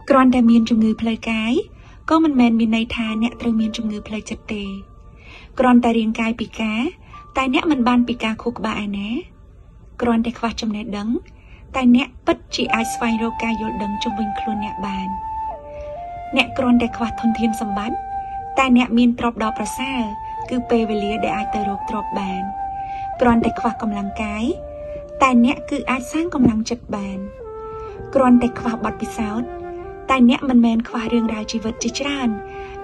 គ្រាន់តែមានជំងឺផ្លូវកាយក៏មិនមែនមានន័យថាអ្នកត្រូវមានជំងឺផ្លូវចិត្តទេគ្រាន់តែរាងកាយពិការតែអ្នកមិនបានពិការខួរក្បាលឯណាគ្រាន់តែខ្វះចំណេះដឹងតែអ្នកពិតជាអាចស្វែងរកការយល់ដឹងជុំវិញខ្លួនអ្នកបានអ្នកគ្រាន់តែខ្វះធនធានសម្បត្តិតែអ្នកមានទ្រព្យដ៏ប្រសើរគឺពេលវេលាដែលអាចទៅរកទ្រព្យបានគ្រាន់តែខ្វះកម្លាំងកាយតែអ្នកគឺអាចសាងកម្លាំងចិត្តបានគ្រាន់តែខ្វះបទពិសោធន៍តែអ្នកមិនមែនខ្វះរឿងរ៉ាវជីវិតជាច្រើន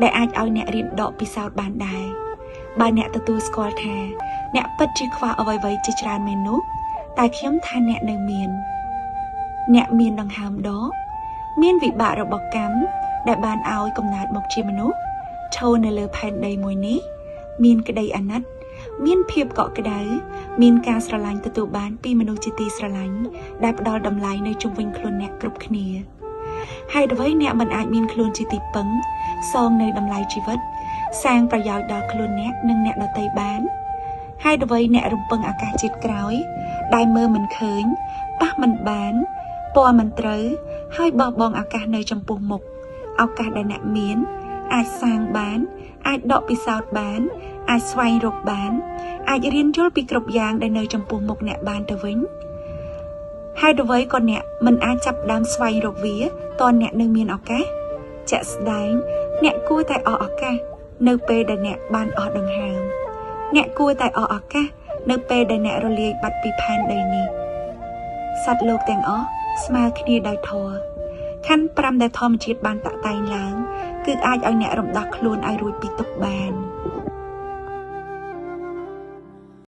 ដែលអាចឲ្យអ្នករៀនដកពិសោធន៍បានដែរបើអ្នកទទួលស្គាល់ថាអ្នកពិតជាខ្វះអ្វីៗជាច្រើនមែននោះតែខ្ញុំថាអ្នកនៅមានអ្នកមានដង្ហើមដកមានវិបាករបស់កម្មដែលបានឲ្យកំណើតមកជាមនុស្សឈរនៅលើផែនដីមួយនេះមានក្តីអាណិតមានភាពកក់ក្ដៅមានការស្រឡាញ់ទទួលបានពីមនុស្សជាទីស្រឡាញ់ដែលផ្ដល់តម្លៃនៅជុំវិញខ្លួនអ្នកគ្រប់គ្នាហើយអ្វីអ្នកមិនអាចមានខ្លួនជាទីពឹងសងនៅតម្លៃជីវិតសាងប្រយោជន៍ដល់ខ្លួនអ្នកនិងអ្នកដទៃបានហើយអ្វីអ្នករំពឹងឱកាសជាតិក្រោយដែលមើលមិនឃើញប៉ះមិនបានពណ៌មិនត្រូវហើយបោះបង់ឱកាសនៅចំពោះមុខឱកាសដែលអ្នកមានអាចសាងបានអាចដកពិសោធន៍បានអាចស្វែងរកបានអាចរៀនយល់ពីគ្រប់យ៉ាងដែលនៅចំពោះមុខអ្នកបានទៅវិញហើយអ្វីក៏អ្នកមិនអាចចាប់ផ្ដើមស្វែងរកវាតើអ្នកនឹងមានឱកាសជាក់ស្ដែងអ្នកគួរតែអស់ឱកាសនៅពេលដែលអ្នកបានអស់ដង្ហើមអ្នកគួរតែអស់ឱកាសនៅពេលដែលអ្នករលាយបាត់ពីផែនដីនេះសត្វលោកទាំងអស់ស្មើគ្នាដោយធម៌ខណ្ឌ5ដែលធម្មជាតិបានតាក់តែងឡើងគឺអាចឲ្យអ្នករំដោះខ្លួនឲ្យរួចពីទុក្ខបាន